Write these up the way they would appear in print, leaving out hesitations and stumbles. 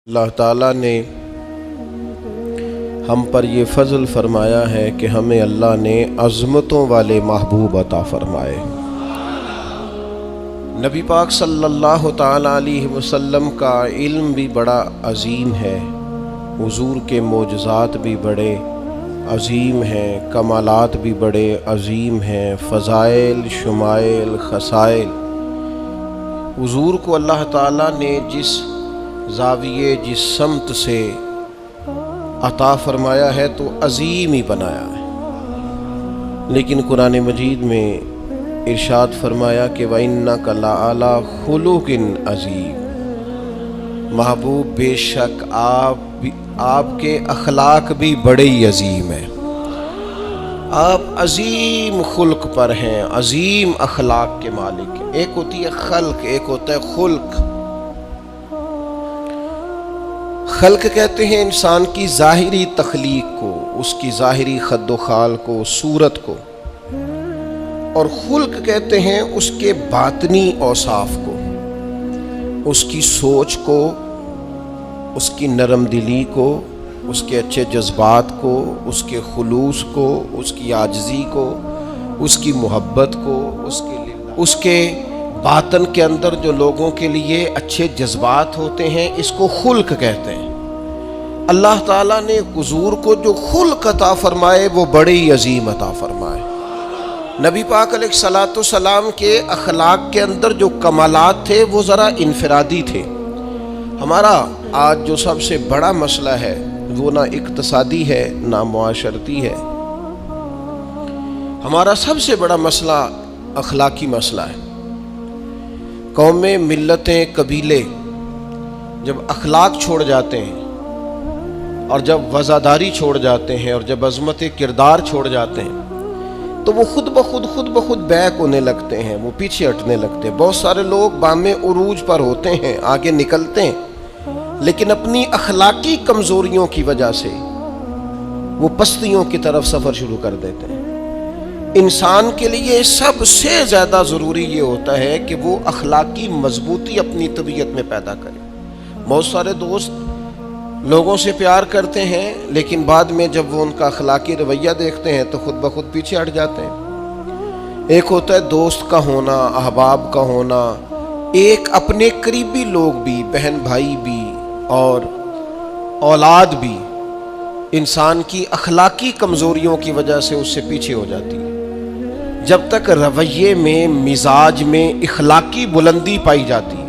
اللہ تعالیٰ نے ہم پر یہ فضل فرمایا ہے کہ ہمیں اللہ نے عظمتوں والے محبوب عطا فرمائے۔ نبی پاک صلی اللہ تعالیٰ علیہ وسلم کا علم بھی بڑا عظیم ہے، حضور کے معجزات بھی بڑے عظیم ہیں، کمالات بھی بڑے عظیم ہیں، فضائل، شمائل، خصائل۔ حضور کو اللہ تعالیٰ نے جس زاویے جس سمت سے عطا فرمایا ہے تو عظیم ہی بنایا ہے، لیکن قرآن مجید میں ارشاد فرمایا کہ وَإِنَّكَ لَعَلَىٰ خُلُقٍ عَظِيمٍ، محبوب بے شک آپ کے اخلاق بھی بڑے ہی عظیم ہیں، آپ عظیم خلق پر ہیں، عظیم اخلاق کے مالک ہیں۔ ایک ہوتی ہے خلق، ایک ہوتا ہے خلق۔ خلق کہتے ہیں انسان کی ظاہری تخلیق کو، اس کی ظاہری خد و خال کو، صورت کو، اور خلق کہتے ہیں اس کے باطنی اوصاف کو، اس کی سوچ کو، اس کی نرم دلی کو، اس کے اچھے جذبات کو، اس کے خلوص کو، اس کی عاجزی کو، اس کی محبت کو، اس کے باطن کے اندر جو لوگوں کے لیے اچھے جذبات ہوتے ہیں، اس کو خلق کہتے ہیں۔ اللہ تعالیٰ نے حضور کو جو خلق عطا فرمائے وہ بڑے ہی عظیم عطا فرمائے۔ نبی پاک علیہ الصلاۃ والسلام کے اخلاق کے اندر جو کمالات تھے وہ ذرا انفرادی تھے۔ ہمارا آج جو سب سے بڑا مسئلہ ہے وہ نہ اقتصادی ہے نہ معاشرتی ہے، ہمارا سب سے بڑا مسئلہ اخلاقی مسئلہ ہے۔ قومیں، ملتیں، قبیلے جب اخلاق چھوڑ جاتے ہیں اور جب وفاداری چھوڑ جاتے ہیں اور جب عظمت کردار چھوڑ جاتے ہیں تو وہ خود بخود بیک ہونے لگتے ہیں، وہ پیچھے ہٹنے لگتے ہیں۔ بہت سارے لوگ بام عروج پر ہوتے ہیں، آگے نکلتے ہیں، لیکن اپنی اخلاقی کمزوریوں کی وجہ سے وہ پستیوں کی طرف سفر شروع کر دیتے ہیں۔ انسان کے لیے سب سے زیادہ ضروری یہ ہوتا ہے کہ وہ اخلاقی مضبوطی اپنی طبیعت میں پیدا کرے۔ بہت سارے دوست لوگوں سے پیار کرتے ہیں، لیکن بعد میں جب وہ ان کا اخلاقی رویہ دیکھتے ہیں تو خود بخود پیچھے ہٹ جاتے ہیں۔ ایک ہوتا ہے دوست کا ہونا، احباب کا ہونا، ایک اپنے قریبی لوگ بھی، بہن بھائی بھی اور اولاد بھی انسان کی اخلاقی کمزوریوں کی وجہ سے اس سے پیچھے ہو جاتی ہے۔ جب تک رویے میں، مزاج میں اخلاقی بلندی پائی جاتی ہے،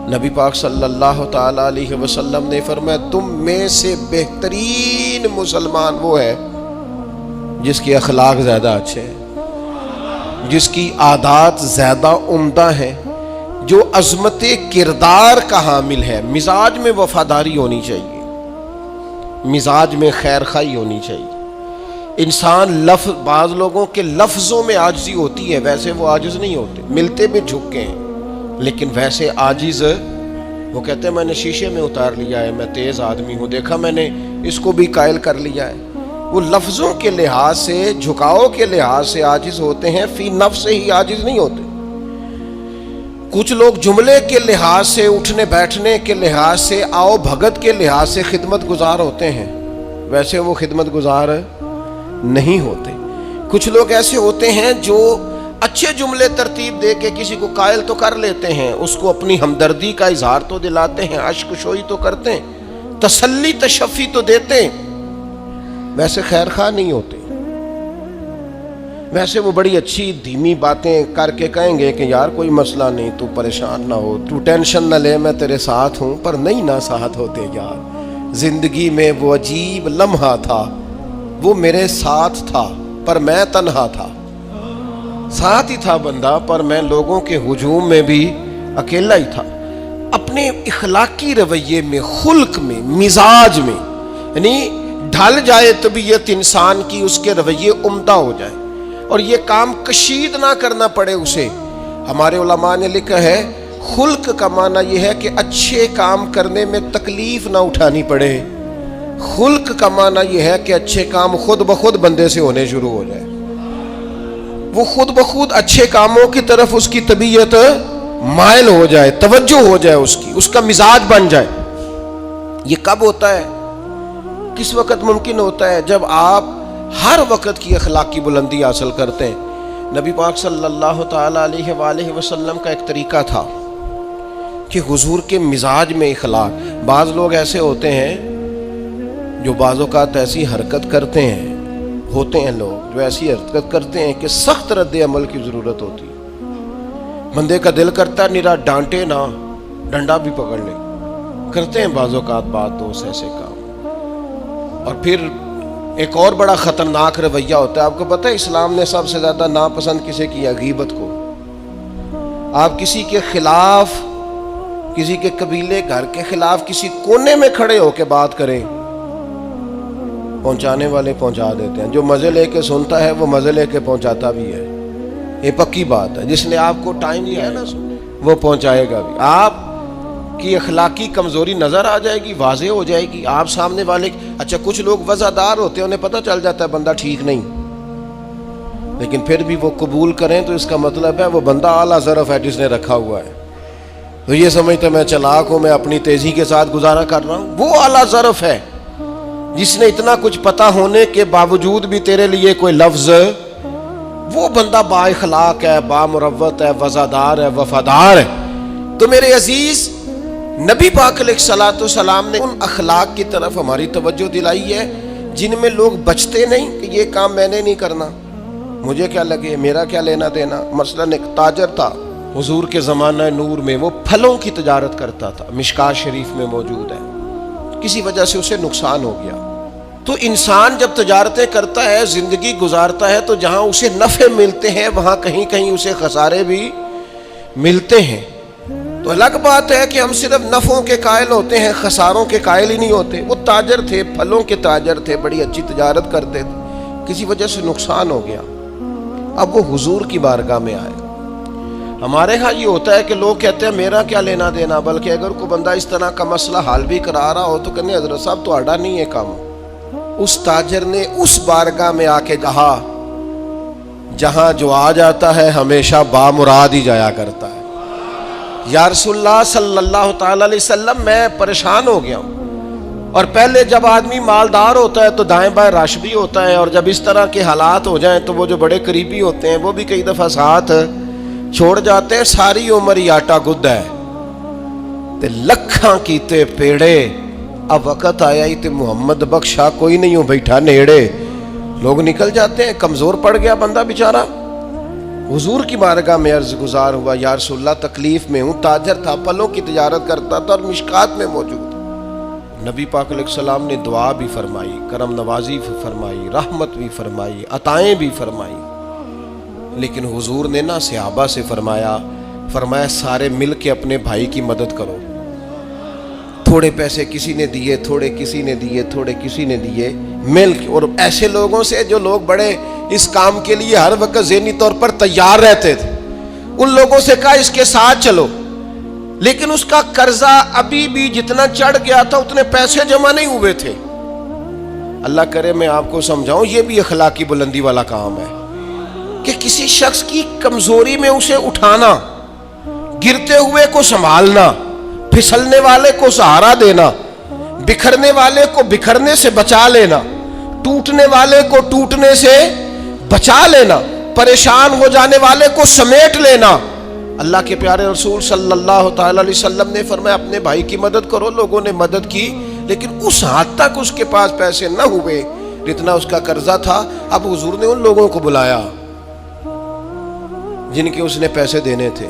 نبی پاک صلی اللہ تعالیٰ علیہ وسلم نے فرمایا تم میں سے بہترین مسلمان وہ ہے جس کے اخلاق زیادہ اچھے ہیں، جس کی عادات زیادہ عمدہ ہیں، جو عظمت کردار کا حامل ہے۔ مزاج میں وفاداری ہونی چاہیے، مزاج میں خیر خواہی ہونی چاہیے۔ انسان بعض لوگوں کے لفظوں میں عاجزی ہوتی ہے، ویسے وہ عاجز نہیں ہوتے، ملتے بھی جھک کے ہیں، لیکن ویسے عاجز وہ کہتے ہیں میں نے شیشے میں اتار لیا ہے، میں تیز آدمی ہوں، دیکھا میں نے اس کو بھی قائل کر لیا ہے۔ وہ لفظوں کے لحاظ سے، جھکاؤ کے لحاظ سے عاجز ہوتے ہیں، فی نفس ہی عاجز نہیں ہوتے۔ کچھ لوگ جملے کے لحاظ سے، اٹھنے بیٹھنے کے لحاظ سے، آؤ بھگت کے لحاظ سے خدمت گزار ہوتے ہیں، ویسے وہ خدمت گزار نہیں ہوتے۔ کچھ لوگ ایسے ہوتے ہیں جو اچھے جملے ترتیب دے کے کسی کو قائل تو کر لیتے ہیں، اس کو اپنی ہمدردی کا اظہار تو دلاتے ہیں، اشک شوئی تو کرتے ہیں، تسلی تشفی تو دیتے ہیں، ویسے خیر خواہ نہیں ہوتے۔ ویسے وہ بڑی اچھی دھیمی باتیں کر کے کہیں گے کہ یار کوئی مسئلہ نہیں، تو پریشان نہ ہو، تو ٹینشن نہ لے، میں تیرے ساتھ ہوں، پر نہیں نہ ساتھ ہوتے یار۔ زندگی میں وہ عجیب لمحہ تھا، وہ میرے ساتھ تھا پر میں تنہا تھا، ساتھ ہی تھا بندہ پر میں لوگوں کے ہجوم میں بھی اکیلا ہی تھا۔ اپنے اخلاقی رویے میں، خلق میں، مزاج میں، یعنی ڈھل جائے طبیعت انسان کی، اس کے رویے عمدہ ہو جائے اور یہ کام کشید نہ کرنا پڑے اسے۔ ہمارے علماء نے لکھا ہے خلق کا معنی یہ ہے کہ اچھے کام کرنے میں تکلیف نہ اٹھانی پڑے، خلق کا معنی یہ ہے کہ اچھے کام خود بخود بندے سے ہونے شروع ہو جائے، وہ خود بخود اچھے کاموں کی طرف اس کی طبیعت مائل ہو جائے، توجہ ہو جائے، اس کا مزاج بن جائے۔ یہ کب ہوتا ہے؟ کس وقت ممکن ہوتا ہے؟ جب آپ ہر وقت کی اخلاقی بلندی حاصل کرتے ہیں۔ نبی پاک صلی اللہ تعالیٰ علیہ وآلہ وسلم کا ایک طریقہ تھا کہ حضور کے مزاج میں اخلاق۔ بعض لوگ ایسے ہوتے ہیں جو بعض اوقات ایسی حرکت کرتے ہیں، ہوتے ہیں لوگ جو ایسی حرکت کرتے ہیں کہ سخت رد عمل کی ضرورت ہوتی ہے۔ بندے کا دل کرتا ہے نرا ڈانٹے نہ، ڈنڈا بھی پکڑ لے، کرتے ہیں بعض اوقات بات دوست ایسے کام۔ اور پھر ایک اور بڑا خطرناک رویہ ہوتا ہے۔ آپ کو پتہ ہے اسلام نے سب سے زیادہ ناپسند کسے کیا؟ غیبت کو۔ آپ کسی کے خلاف، کسی کے قبیلے گھر کے خلاف کسی کونے میں کھڑے ہو کے بات کریں، پہنچانے والے پہنچا دیتے ہیں۔ جو مزے لے کے سنتا ہے وہ مزے لے کے پہنچاتا بھی ہے، یہ پکی بات ہے۔ جس نے آپ کو ٹائم لیا ہے نا وہ پہنچائے گا بھی۔ آپ کی اخلاقی کمزوری نظر آ جائے گی، واضح ہو جائے گی۔ آپ سامنے والے، اچھا کچھ لوگ وزادار ہوتے ہیں، انہیں پتہ چل جاتا ہے بندہ ٹھیک نہیں، لیکن پھر بھی وہ قبول کریں تو اس کا مطلب ہے وہ بندہ اعلیٰ ظرف ہے جس نے رکھا ہوا ہے۔ تو یہ سمجھتے میں چلاک ہوں، میں اپنی تیزی کے ساتھ گزارا کر رہا ہوں، وہ اعلیٰ ظرف ہے جس نے اتنا کچھ پتہ ہونے کے باوجود بھی تیرے لیے کوئی لفظ، وہ بندہ با اخلاق ہے، با مروت ہے، وفادار ہے، وفادار ہے۔ تو میرے عزیز، نبی پاک علیہ الصلوۃ والسلام نے ان اخلاق کی طرف ہماری توجہ دلائی ہے جن میں لوگ بچتے نہیں کہ یہ کام میں نے نہیں کرنا، مجھے کیا لگے، میرا کیا لینا دینا۔ مثلاً ایک تاجر تھا حضور کے زمانہ نور میں، وہ پھلوں کی تجارت کرتا تھا، مشکاۃ شریف میں موجود ہے۔ کسی وجہ سے اسے نقصان ہو گیا۔ تو انسان جب تجارتیں کرتا ہے، زندگی گزارتا ہے، تو جہاں اسے نفع ملتے ہیں وہاں کہیں کہیں اسے خسارے بھی ملتے ہیں۔ تو الگ بات ہے کہ ہم صرف نفعوں کے قائل ہوتے ہیں، خساروں کے قائل ہی نہیں ہوتے۔ وہ تاجر تھے، پھلوں کے تاجر تھے، بڑی اچھی تجارت کرتے تھے، کسی وجہ سے نقصان ہو گیا۔ اب وہ حضور کی بارگاہ میں آئے۔ ہمارے ہاں یہ ہوتا ہے کہ لوگ کہتے ہیں میرا کیا لینا دینا، بلکہ اگر کوئی بندہ اس طرح کا مسئلہ حل بھی کرا رہا ہو تو کہنے حضرت صاحب تو آڈا نہیں ہے کام۔ اس تاجر نے اس بارگاہ میں آ کے کہا جہاں جو آ جاتا ہے ہمیشہ بامراد ہی جایا کرتا ہے۔ یا رسول اللہ صلی اللہ تعالی علیہ وسلم، میں پریشان ہو گیا ہوں۔ اور پہلے جب آدمی مالدار ہوتا ہے تو دائیں بائیں رش بھی ہوتا ہے، اور جب اس طرح کے حالات ہو جائیں تو وہ جو بڑے قریبی ہوتے ہیں وہ بھی کئی دفعہ ساتھ چھوڑ جاتے ہیں۔ ساری عمر ہی آٹا گد ہے تے لکھاں کیتے پیڑے، اب وقت آیا ہی تے محمد بخشا کوئی نہیں ہوں بیٹھا نیڑے۔ لوگ نکل جاتے ہیں، کمزور پڑ گیا بندہ بیچارہ۔ حضور کی بارگاہ میں عرض گزار ہوا یا رسول اللہ تکلیف میں ہوں۔ تاجر تھا، پھلوں کی تجارت کرتا تھا اور مشکات میں موجود۔ نبی پاک علیہ السلام نے دعا بھی فرمائی، کرم نوازی بھی فرمائی، رحمت بھی فرمائی، عطائیں بھی فرمائی، لیکن حضور نے نہ صحابہ سے فرمایا سارے مل کے اپنے بھائی کی مدد کرو۔ تھوڑے پیسے کسی نے دیے، تھوڑے کسی نے دیے، تھوڑے کسی نے دیے، مل کے۔ اور ایسے لوگوں سے جو لوگ بڑے اس کام کے لیے ہر وقت ذہنی طور پر تیار رہتے تھے، ان لوگوں سے کہا اس کے ساتھ چلو، لیکن اس کا قرضہ ابھی بھی جتنا چڑھ گیا تھا اتنے پیسے جمع نہیں ہوئے تھے۔ اللہ کرے میں آپ کو سمجھاؤں، یہ بھی اخلاقی بلندی والا کام ہے کہ کسی شخص کی کمزوری میں اسے اٹھانا، گرتے ہوئے کو سنبھالنا، پھسلنے والے کو سہارا دینا، بکھرنے والے کو بکھرنے سے بچا لینا، ٹوٹنے والے کو ٹوٹنے سے بچا لینا، پریشان ہو جانے والے کو سمیٹ لینا۔ اللہ کے پیارے رسول صلی اللہ تعالی علیہ وسلم نے فرمایا اپنے بھائی کی مدد کرو۔ لوگوں نے مدد کی، لیکن اس حد تک اس کے پاس پیسے نہ ہوئے جتنا اس کا قرضہ تھا۔ اب حضور نے ان لوگوں کو بلایا جن کے اس نے پیسے دینے تھے،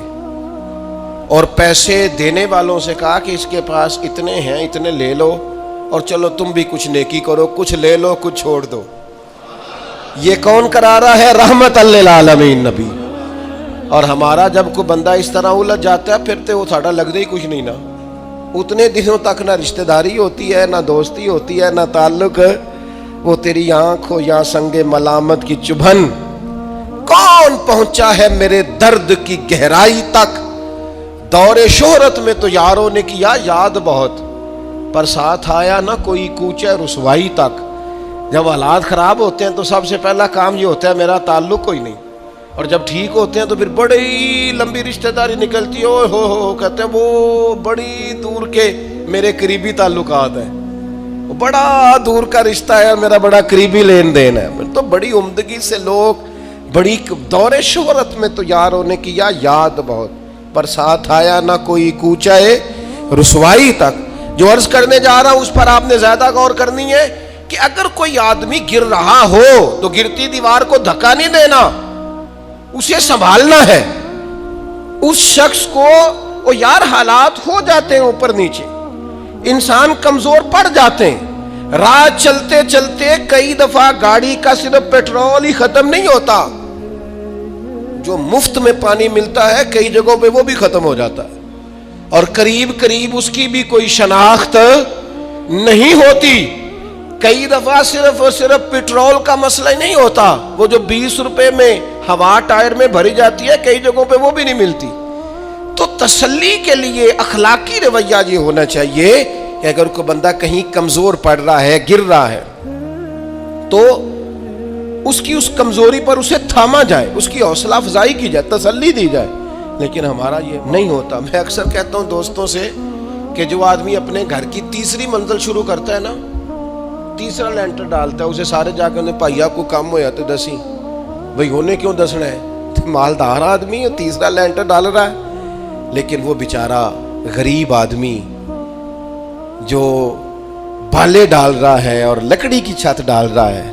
اور پیسے دینے والوں سے کہا کہ اس کے پاس اتنے ہیں، اتنے لے لو، اور چلو تم بھی کچھ نیکی کرو، کچھ لے لو کچھ چھوڑ دو۔ یہ کون کرا رہا ہے؟ رحمت للعالمین نبی۔ اور ہمارا جب کوئی بندہ اس طرح الجھ جاتا ہے پھر تو وہ ساڑھا لگتا ہی کچھ نہیں نا۔ اتنے دنوں تک نہ رشتہ داری ہوتی ہے، نہ دوستی ہوتی ہے، نہ تعلق۔ وہ تیری آنکھ ہو یا سنگ ملامت کی چبھن، کون پہنچا ہے میرے درد کی گہرائی تک؟ دور شہرت میں تو یاروں نے کیا یاد بہت، پر ساتھ آیا نہ کوئی کوچے رسوائی تک۔ جب حالات خراب ہوتے ہیں تو سب سے پہلا کام یہ ہوتا ہے میرا تعلق کوئی نہیں، اور جب ٹھیک ہوتے ہیں تو پھر بڑی لمبی رشتہ داری نکلتی ہے، اوہ ہو کہتے ہیں وہ بڑی دور کے میرے قریبی تعلقات ہیں، بڑا دور کا رشتہ ہے، میرا بڑا قریبی لین دین ہے، تو بڑی عمدگی سے لوگ بڑی دور شہرت میں تو یار ہونے کی یاد بہت، پر ساتھ آیا نہ کوئی کوچہ رسوائی تک۔ جو عرض کرنے جا رہا ہوں اس پر آپ نے زیادہ غور کرنی ہے کہ اگر کوئی آدمی گر رہا ہو تو گرتی دیوار کو دھکا نہیں دینا، اسے سنبھالنا ہے۔ اس شخص کو وہ یار حالات ہو جاتے ہیں اوپر نیچے، انسان کمزور پڑ جاتے ہیں، راہ چلتے چلتے کئی دفعہ گاڑی کا صرف پیٹرول ہی ختم نہیں ہوتا، جو مفت میں پانی ملتا ہے کئی جگہوں پہ وہ بھی ختم ہو جاتا ہے، اور قریب قریب اس کی بھی کوئی شناخت نہیں ہوتی۔ کئی دفعہ صرف اور صرف پیٹرول کا مسئلہ ہی نہیں ہوتا، وہ جو 20 روپے میں ہوا ٹائر میں بھری جاتی ہے کئی جگہوں پہ وہ بھی نہیں ملتی۔ تو تسلی کے لیے اخلاقی رویہ یہ ہونا چاہیے کہ اگر کوئی بندہ کہیں کمزور پڑ رہا ہے، گر رہا ہے، تو اس کی اس کمزوری پر اسے تھاما جائے، اس کی حوصلہ افزائی کی جائے، تسلی دی جائے۔ لیکن ہمارا یہ نہیں ہوتا۔ میں اکثر کہتا ہوں دوستوں سے کہ جو آدمی اپنے گھر کی تیسری منزل شروع کرتا ہے نا، تیسرا لینٹر ڈالتا ہے، اسے سارے جا کے انہیں پائیا کو کم ہو جاتے دسی بھئی ہونے کیوں دسنا ہے، مالدار آدمی ہے تیسرا لینٹر ڈال رہا ہے، لیکن وہ بیچارہ غریب آدمی جو بالے ڈال رہا ہے اور لکڑی کی چھت ڈال رہا ہے،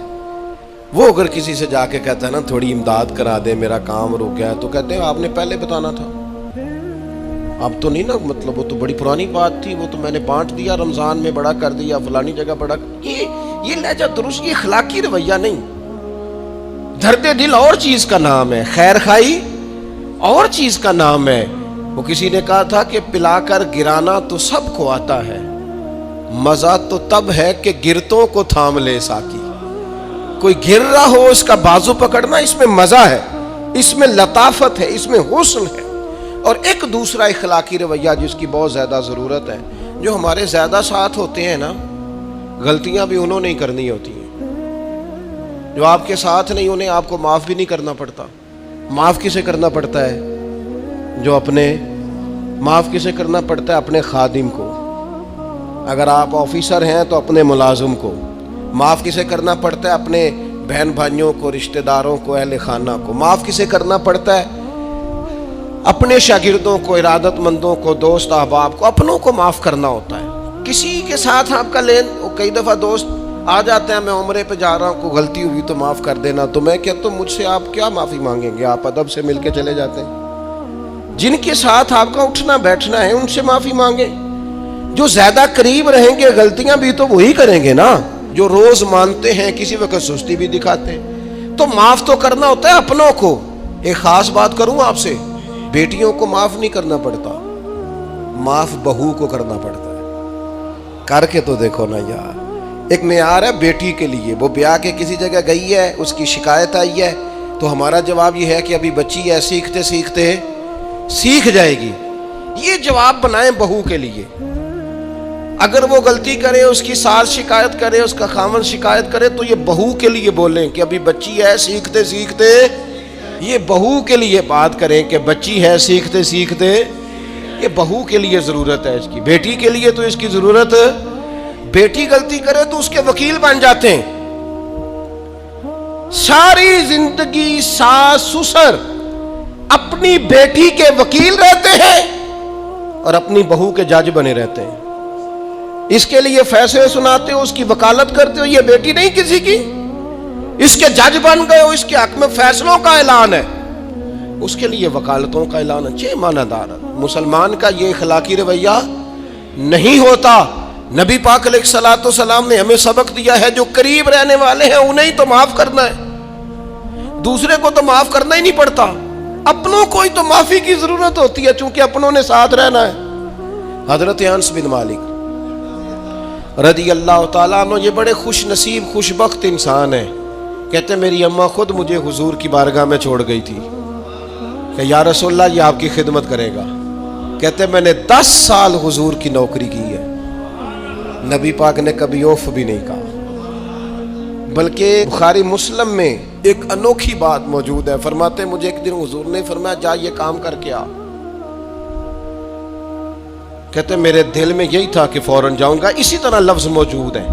وہ اگر کسی سے جا کے کہتا ہے نا تھوڑی امداد کرا دے میرا کام رک گیا، تو کہتے ہیں آپ نے پہلے بتانا تھا، اب تو نہیں نا، مطلب وہ تو بڑی پرانی بات تھی، وہ تو میں نے بانٹ دیا، رمضان میں بڑا کر دیا، فلانی جگہ بڑا۔ یہ لہجہ درست، یہ اخلاقی رویہ نہیں۔ درد دل اور چیز کا نام ہے، خیر خائی اور چیز کا نام ہے۔ وہ کسی نے کہا تھا کہ پلا کر گرانا تو سب کو آتا ہے، مزہ تو تب ہے کہ گرتوں کو تھام لے ساکی۔ کوئی گر رہا ہو اس کا بازو پکڑنا، اس میں مزہ ہے، اس میں لطافت ہے، اس میں حسن ہے۔ اور ایک دوسرا اخلاقی رویہ جس کی بہت زیادہ ضرورت ہے، جو ہمارے زیادہ ساتھ ہوتے ہیں نا، غلطیاں بھی انہوں نے ہی کرنی ہوتی ہیں، جو آپ کے ساتھ نہیں انہیں آپ کو معاف بھی نہیں کرنا پڑتا۔ معاف کسے کرنا پڑتا ہے؟ جو اپنے معاف کسے کرنا پڑتا ہے؟ اپنے خادم کو۔ اگر آپ آفیسر ہیں تو اپنے ملازم کو۔ معاف کسے کرنا پڑتا ہے؟ اپنے بہن بھائیوں کو، رشتہ داروں کو، اہل خانہ کو۔ معاف کسے کرنا پڑتا ہے؟ اپنے شاگردوں کو، ارادت مندوں کو، دوست احباب کو، اپنوں کو معاف کرنا ہوتا ہے۔ کسی کے ساتھ آپ کا لین، کئی دفعہ دوست آ جاتے ہیں، میں عمرے پہ جا رہا ہوں، کوئی غلطی ہوئی تو معاف کر دینا، تو میں کہتا ہوں مجھ سے آپ کیا معافی مانگیں گے، آپ ادب سے مل کے چلے جاتے ہیں۔ جن کے ساتھ آپ کا اٹھنا بیٹھنا ہے ان سے معافی مانگیں۔ جو زیادہ قریب رہیں گے غلطیاں بھی تو وہی کریں گے نا، جو روز مانتے ہیں، کسی وقت سستی بھی دکھاتے ہیں۔ تو معاف تو کرنا ہوتا ہے اپنوں کو۔ ایک خاص بات کروں آپ سے، بیٹیوں کو معاف نہیں کرنا پڑتا، معاف بہو کو کرنا پڑتا ہے۔ کر کے تو دیکھو نا یار، ایک معیار ہے بیٹی کے لیے، وہ بیاہ کے کسی جگہ گئی ہے، اس کی شکایت آئی ہے، تو ہمارا جواب یہ ہے کہ ابھی بچی ہے، سیکھتے سیکھتے سیکھ جائے گی۔ یہ جواب بنائیں بہو کے لیے۔ اگر وہ غلطی کرے، اس کی ساس شکایت کرے، اس کا خاوند شکایت کرے، تو یہ بہو کے لیے بولیں کہ ابھی بچی ہے، سیکھتے سیکھتے۔ یہ بہو کے لیے بات کریں کہ بچی ہے، سیکھتے سیکھتے۔ یہ بہو کے لیے ضرورت ہے اس کی۔ بیٹی کے لیے تو اس کی ضرورت، بیٹی غلطی کرے تو اس کے وکیل بن جاتے ہیں۔ ساری زندگی ساس سسر اپنی بیٹی کے وکیل رہتے ہیں اور اپنی بہو کے جج بنے رہتے ہیں۔ اس کے لیے فیصلے سناتے ہو، اس کی وکالت کرتے ہو، یہ بیٹی نہیں کسی کی، اس کے جج بن گئے ہو، اس کے حق میں فیصلوں کا اعلان ہے، اس کے لیے وکالتوں کا اعلان ہے۔ چھ معنی دار مسلمان کا یہ اخلاقی رویہ نہیں ہوتا۔ نبی پاک علیہ الصلوۃ والسلام نے ہمیں سبق دیا ہے، جو قریب رہنے والے ہیں انہیں تو معاف کرنا ہے، دوسرے کو تو معاف کرنا ہی نہیں پڑتا۔ اپنوں کو ہی تو معافی کی ضرورت ہوتی ہے، چونکہ اپنوں نے ساتھ رہنا ہے۔ حضرت انس بن مالک رضی اللہ تعالیٰ عنہ یہ بڑے خوش نصیب خوش بخت انسان ہیں۔ کہتے میری اماں خود مجھے حضور کی بارگاہ میں چھوڑ گئی تھی کہ یا رسول اللہ یہ آپ کی خدمت کرے گا۔ کہتے میں نے 10 سال حضور کی نوکری کی ہے، نبی پاک نے کبھی اوف بھی نہیں کہا۔ بلکہ بخاری مسلم میں ایک انوکھی بات موجود ہے، فرماتے مجھے ایک دن حضور نے فرمایا جا یہ کام کر کے آ۔ کہتے میرے دل میں یہی تھا کہ فوراً جاؤں گا. اسی طرح لفظ موجود ہیں,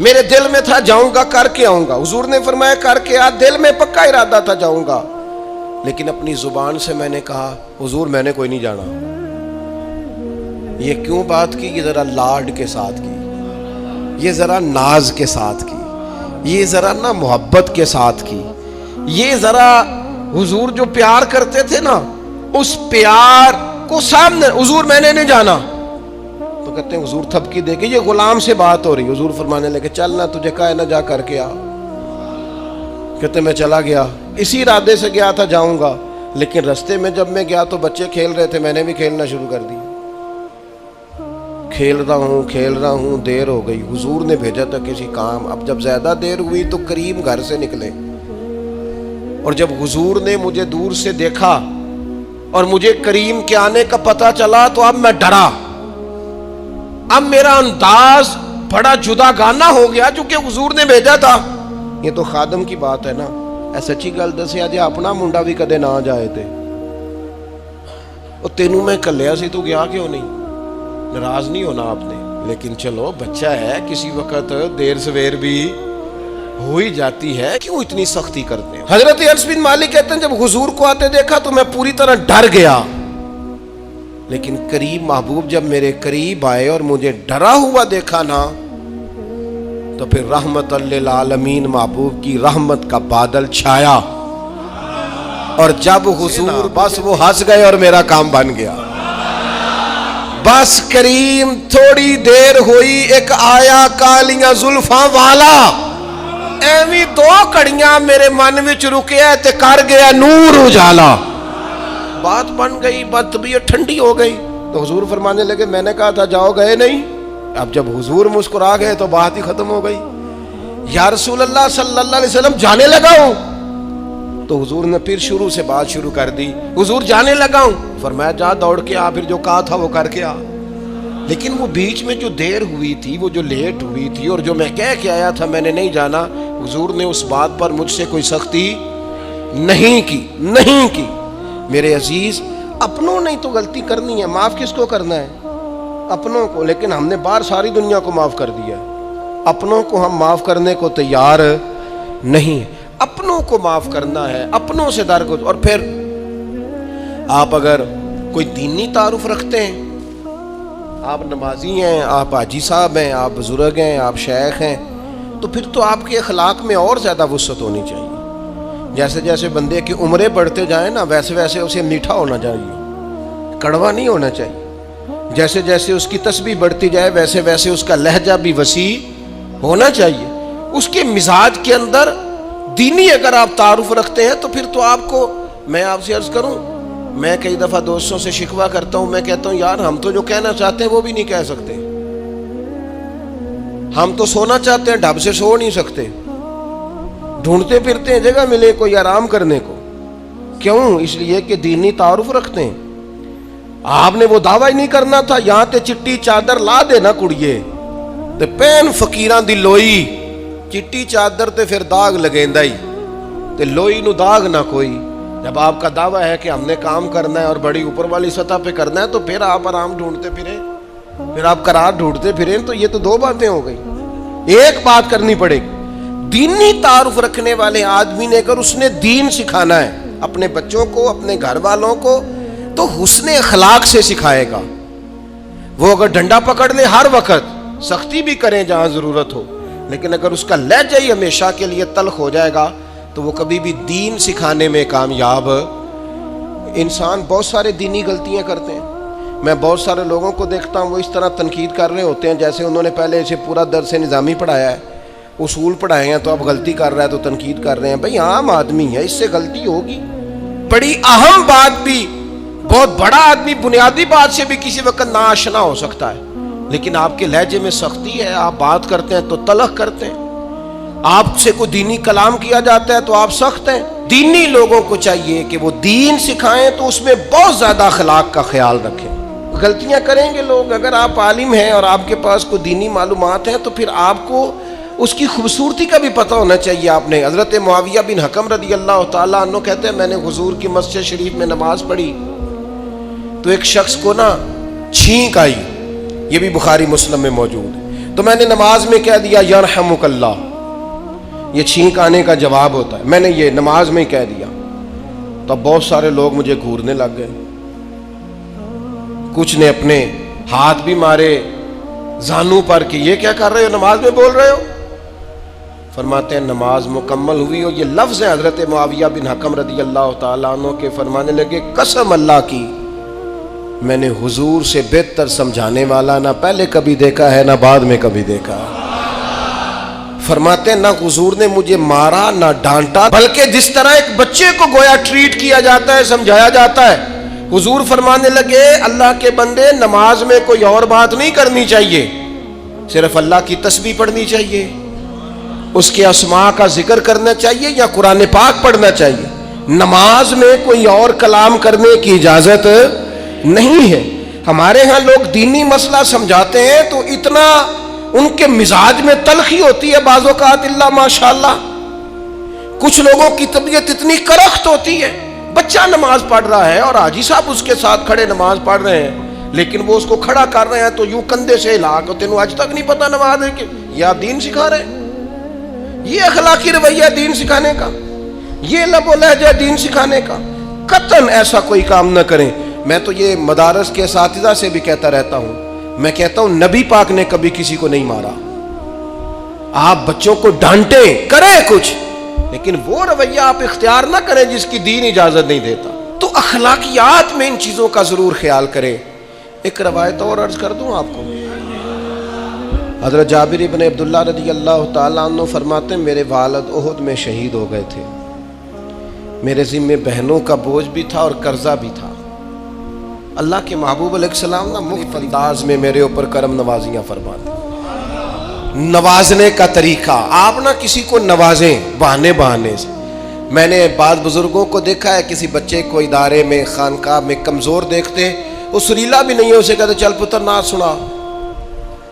میرے دل میں تھا جاؤں گا, کر کے آؤں گا. حضور نے فرمایا کر کے آ. دل میں پکا ارادہ تھا جاؤں گا, لیکن اپنی زبان سے میں نے کہا حضور میں نے کوئی نہیں جانا. یہ کیوں بات کی؟ یہ ذرا لاڈ کے ساتھ کی, یہ ذرا ناز کے ساتھ کی, یہ ذرا نا محبت کے ساتھ کی, یہ ذرا حضور جو پیار کرتے تھے نا اس پیار کو سامنے. حضور میں نے نہیں جانا, تو کہتے ہیں حضور تھپکی دے کے, یہ غلام سے بات ہو رہی. حضور فرمانے لگے چل نہ, تجھے کہا ہے نہ جا کر کے آ. کہتے میں چلا گیا, اسی ارادے سے گیا تھا جاؤں گا, لیکن رستے میں جب میں گیا تو بچے کھیل رہے تھے, میں نے بھی کھیلنا شروع کر دی. کھیل رہا ہوں, دیر ہو گئی. حضور نے بھیجا تھا کسی کام. اب جب زیادہ دیر ہوئی تو کریم گھر سے نکلے, اور جب حضور نے مجھے دور سے دیکھا اور مجھے کریم کے آنے کا پتہ چلا تو اب میں ڈرا. اب میرا انداز بڑا جدا گانا ہو گیا چونکہ حضور نے بھیجا تھا. یہ تو خادم کی بات ہے نا. سچی گل دسیا جی, اپنا منڈا بھی کدے نہ جائے تے تینوں میں کلیا سی, تو گیا کیوں نہیں؟ ناراض نہیں ہونا آپ نے, لیکن چلو بچہ ہے, کسی وقت دیر سویر بھی ہو ہی جاتی ہے, کیوں اتنی سختی کرتے ہیں؟ حضرت انس بن مالک کہتے ہیں جب حضور کو آتے دیکھا تو میں پوری طرح ڈر گیا, لیکن قریب محبوب جب میرے قریب آئے اور مجھے ڈرا ہوا دیکھا نا, تو پھر رحمت للعالمین محبوب کی رحمت کا بادل چھایا, اور جب حضور بس وہ ہنس گئے اور میرا کام بن گیا. بس کریم تھوڑی دیر ہوئی, ایک آیا کالیاں زلفاں والا, ایویں دو کڑیاں میرے من وچ رکیا تے کر گیا نور اجالا. بات بن گئی, بات طبیعت ٹھنڈی ہو گئی. تو حضور فرمانے لگے میں نے کہا تھا جاؤ, گئے نہیں. اب جب حضور مسکرا گئے تو بات ہی ختم ہو گئی. یا رسول اللہ صلی اللہ علیہ وسلم جانے لگا ہوں. تو حضور نے پھر شروع سے بات شروع کر دی, حضور جانے لگا ہوں. فرمایا جا دوڑ کے آ, پھر جو کہا تھا وہ کر کے آ. لیکن وہ بیچ میں جو دیر ہوئی تھی, وہ جو لیٹ ہوئی تھی, اور جو میں کہہ کے آیا تھا میں نے نہیں جانا, حضور نے اس بات پر مجھ سے کوئی سختی نہیں کی. میرے عزیز, اپنوں نے تو غلطی کرنی ہے, معاف کس کو کرنا ہے؟ اپنوں کو. لیکن ہم نے باہر ساری دنیا کو معاف کر دیا, اپنوں کو ہم معاف کرنے کو تیار نہیں. اپنوں کو معاف کرنا ہے, اپنوں سے درگزر. اور پھر آپ اگر کوئی دینی تعارف رکھتے ہیں, آپ نمازی ہیں, آپ حاجی صاحب ہیں, آپ بزرگ ہیں, آپ شیخ ہیں, تو پھر تو آپ کے اخلاق میں اور زیادہ وسعت ہونی چاہیے. جیسے جیسے بندے کی عمریں بڑھتے جائیں نا, ویسے ویسے اسے میٹھا ہونا چاہیے, کڑوا نہیں ہونا چاہیے. جیسے جیسے اس کی تسبیح بڑھتی جائے ویسے ویسے اس کا لہجہ بھی وسیع ہونا چاہیے. اس کے مزاج کے اندر دینی اگر آپ تعارف رکھتے ہیں تو پھر تو آپ کو, میں آپ سے عرض کروں, میں کئی دفعہ دوستوں سے شکوہ کرتا ہوں, میں کہتا ہوں یار ہم تو جو کہنا چاہتے ہیں وہ بھی نہیں کہہ سکتے. ہم تو سونا چاہتے ہیں, ڈھب سے سو نہیں سکتے, ڈھونڈتے پھرتے ہیں جگہ ملے کوئی آرام کرنے کو. کیوں؟ اس لیے کہ دینی تعارف رکھتے ہیں. آپ نے وہ دعویٰ ہی نہیں کرنا تھا, یہاں تے چٹی چادر لا دے نا کڑیے تے پین فقیران دی لوئی, چٹی چادر تے پھر داغ لگیندا ہی تے لوئی نو داغ نہ کوئی. جب آپ کا دعویٰ ہے کہ ہم نے کام کرنا ہے اور بڑی اوپر والی سطح پہ کرنا ہے, تو پھر آپ آرام ڈھونڈتے پھریں, پھر آپ قرار ڈھونڈتے پھریں. تو یہ تو دو باتیں ہو گئی. ایک بات کرنی پڑے گی, دینی تعارف رکھنے والے آدمی نے اگر اس نے دین سکھانا ہے اپنے بچوں کو, اپنے گھر والوں کو, تو حسن اخلاق سے سکھائے گا. وہ اگر ڈنڈا پکڑ لے ہر وقت, سختی بھی کریں جہاں ضرورت ہو, لیکن اگر اس کا لہجہ ہی ہمیشہ کے لیے تلخ ہو جائے گا تو وہ کبھی بھی دین سکھانے میں کامیاب. انسان بہت سارے دینی غلطیاں کرتے ہیں. میں بہت سارے لوگوں کو دیکھتا ہوں, وہ اس طرح تنقید کر رہے ہوتے ہیں جیسے انہوں نے پہلے اسے پورا درس نظامی پڑھایا ہے, اصول پڑھائے ہیں, تو اب غلطی کر رہا ہے تو تنقید کر رہے ہیں. بھئی عام آدمی ہے, اس سے غلطی ہوگی. بڑی اہم بات بھی, بہت بڑا آدمی بنیادی بات سے بھی کسی وقت ناآشنا ہو سکتا ہے, لیکن آپ کے لہجے میں سختی ہے, آپ بات کرتے ہیں تو تلخ کرتے ہیں. آپ سے کوئی دینی کلام کیا جاتا ہے تو آپ سخت ہیں. دینی لوگوں کو چاہیے کہ وہ دین سکھائیں تو اس میں بہت زیادہ اخلاق کا خیال رکھیں. غلطیاں کریں گے لوگ. اگر آپ عالم ہیں اور آپ کے پاس کوئی دینی معلومات ہیں تو پھر آپ کو اس کی خوبصورتی کا بھی پتہ ہونا چاہیے. آپ نے حضرت معاویہ بن حکم رضی اللہ تعالیٰ عنہ کہتے ہیں میں نے حضور کی مسجد شریف میں نماز پڑھی تو ایک شخص کو نا چھینک آئی, یہ بھی بخاری مسلم میں موجود ہے. تو میں نے نماز میں کہہ دیا یرحمک اللہ، یہ چھینک آنے کا جواب ہوتا ہے، میں نے یہ نماز میں ہی کہہ دیا. تو بہت سارے لوگ مجھے گھورنے لگ گئے، کچھ نے اپنے ہاتھ بھی مارے زانوں پر کہ یہ کیا کر رہے ہو، نماز میں بول رہے ہو. فرماتے ہیں نماز مکمل ہوئی اور یہ لفظ ہیں حضرت معاویہ بن حکم رضی اللہ تعالیٰ عنہ کے، فرمانے لگے قسم اللہ کی میں نے حضور سے بہتر سمجھانے والا نہ پہلے کبھی دیکھا ہے نہ بعد میں کبھی دیکھا. فرماتے ہیں نہ حضور نے مجھے مارا نہ ڈانٹا، بلکہ جس طرح ایک بچے کو گویا ٹریٹ کیا جاتا ہے، سمجھایا جاتا ہے. حضور فرمانے لگے اللہ کے بندے نماز میں کوئی اور بات نہیں کرنی چاہیے، صرف اللہ کی تسبیح پڑھنی چاہیے، اس کے اسماء کا ذکر کرنا چاہیے یا قرآن پاک پڑھنا چاہیے. نماز میں کوئی اور کلام کرنے کی اجازت نہیں ہے. ہمارے ہاں لوگ دینی مسئلہ سمجھاتے ہیں تو اتنا ان کے مزاج میں تلخی ہوتی ہے بعض اوقات، اللہ ماشاءاللہ. کچھ لوگوں کی طبیعت اتنی کرخت ہوتی ہے، بچہ نماز پڑھ رہا ہے اور حاجی صاحب اس کے ساتھ کھڑے نماز پڑھ رہے ہیں، لیکن وہ اس کو کھڑا کر رہے ہیں تو یوں کندھے سے ہلا کے تینوں آج تک نہیں پتا نماز ہے کہ یہ آپ دین سکھا رہے ہیں. یہ اخلاقی رویہ دین سکھانے کا، یہ لب و لہجہ دین سکھانے کا. قطعاً ایسا کوئی کام نہ کریں. میں تو یہ مدارس کے اساتذہ سے بھی کہتا رہتا ہوں، میں کہتا ہوں نبی پاک نے کبھی کسی کو نہیں مارا. آپ بچوں کو ڈانٹیں، کریں کچھ، لیکن وہ رویہ آپ اختیار نہ کریں جس کی دین اجازت نہیں دیتا. تو اخلاقیات میں ان چیزوں کا ضرور خیال کریں. ایک روایت اور عرض کر دوں آپ کو. حضرت جابر ابن عبداللہ رضی اللہ تعالیٰ عنہ فرماتے ہیں میرے والد احد میں شہید ہو گئے تھے، میرے ذمے بہنوں کا بوجھ بھی تھا اور قرضہ بھی تھا. اللہ کے محبوب علیہ السلام نا مختلف انداز میں میرے اوپر کرم نوازیاں فرماتے. نوازنے کا طریقہ، آپ نہ کسی کو نوازیں بہانے سے. میں نے بعض بزرگوں کو دیکھا ہے کسی بچے کو ادارے میں خانقاہ میں کمزور دیکھتے، وہ سریلا بھی نہیں ہے، اسے کہتے چل پتر نعت سنا،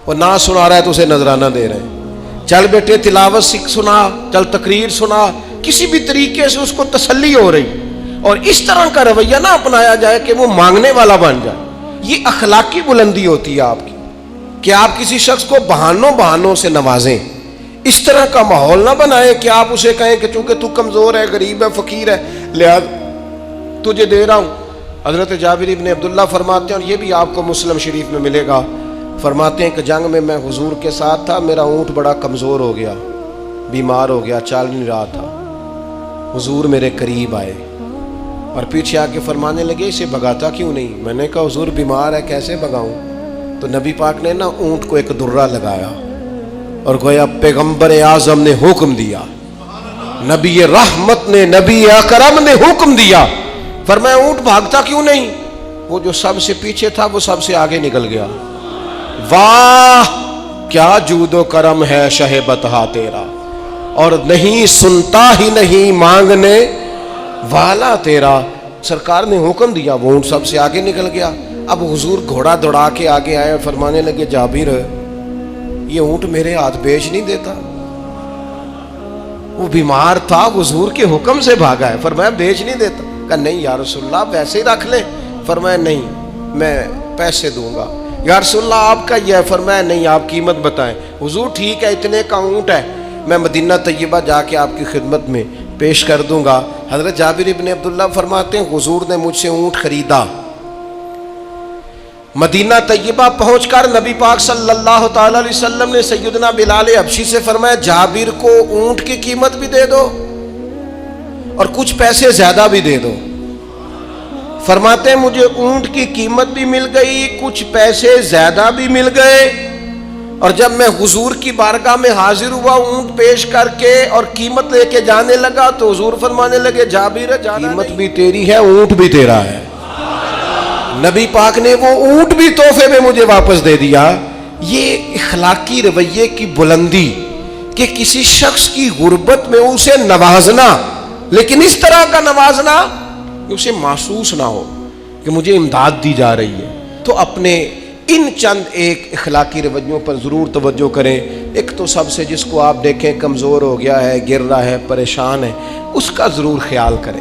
وہ نعت سنا رہا ہے تو اسے نذرانہ دے رہے ہیں. چل بیٹے تلاوت سنا، چل تقریر سنا، کسی بھی طریقے سے اس کو تسلی ہو رہی. اور اس طرح کا رویہ نہ اپنایا جائے کہ وہ مانگنے والا بن جائے. یہ اخلاقی بلندی ہوتی ہے آپ کی کہ آپ کسی شخص کو بہانوں سے نوازیں. اس طرح کا ماحول نہ بنائیں کہ آپ اسے کہیں کہ چونکہ تو کمزور ہے، غریب ہے، فقیر ہے، لہذا تجھے دے رہا ہوں. حضرت جابر ابن عبداللہ فرماتے ہیں، اور یہ بھی آپ کو مسلم شریف میں ملے گا، فرماتے ہیں کہ جنگ میں میں حضور کے ساتھ تھا، میرا اونٹ بڑا کمزور ہو گیا، بیمار ہو گیا، چل نہیں رہا تھا. حضور میرے قریب آئے اور پیچھے آ کے فرمانے لگے اسے بھگاتا کیوں نہیں؟ میں نے کہا حضور بیمار ہے، کیسے بھگاؤں؟ تو نبی پاک نے نا اونٹ کو ایک درہ لگایا اور گویا پیغمبر اعظم نے حکم دیا، نبی رحمت نے، نبی اکرم نے حکم دیا، فرمایا اونٹ بھاگتا کیوں نہیں؟ وہ جو سب سے پیچھے تھا وہ سب سے آگے نکل گیا. واہ کیا جود و کرم ہے شہ بطحا تیرا، اور نہیں سنتا ہی نہیں مانگنے والا تیرا. سرکار نے حکم دیا، وہ اونٹ سب سے آگے نکل گیا. اب حضور گھوڑا دوڑا کے آگے آئے اور فرمانے لگے جابر یہ اونٹ میرے ہاتھ بیچ نہیں دیتا، وہ بیمار تھا، حضور کے حکم سے بھاگا ہے، فرمایا بیچ نہیں دیتا. کہا نہیں یا رسول اللہ ویسے ہی رکھ لیں. فرمایا نہیں میں پیسے دوں گا. یا رسول اللہ آپ کا یہ ہے. فرمایا نہیں آپ قیمت بتائیں. حضور ٹھیک ہے اتنے کا اونٹ ہے، میں مدینہ طیبہ جا کے آپ کی خدمت میں پیش کر دوں گا. حضرت جابر ابن عبداللہ فرماتے ہیں حضور نے مجھ سے اونٹ خریدا. مدینہ طیبہ پہنچ کر نبی پاک صلی اللہ تعالی علیہ وسلم نے سیدنا بلال حبشی سے فرمایا جابر کو اونٹ کی قیمت بھی دے دو اور کچھ پیسے زیادہ بھی دے دو. فرماتے ہیں مجھے اونٹ کی قیمت بھی مل گئی، کچھ پیسے زیادہ بھی مل گئے. اور جب میں حضور کی بارگاہ میں حاضر ہوا اونٹ پیش کر کے اور قیمت لے کے جانے لگا تو حضور فرمانے لگے جابر قیمت بھی تیری ہے، اونٹ بھی تیرا ہے. نبی پاک نے وہ اونٹ بھی تحفے میں مجھے واپس دے دیا. یہ اخلاقی رویے کی بلندی کہ کسی شخص کی غربت میں اسے نوازنا، لیکن اس طرح کا نوازنا کہ اسے محسوس نہ ہو کہ مجھے امداد دی جا رہی ہے. تو اپنے ان چند ایک اخلاقی رویوں پر ضرور توجہ کریں. ایک تو سب سے جس کو آپ دیکھیں کمزور ہو گیا ہے، گر رہا ہے، پریشان ہے، اس کا ضرور خیال کریں.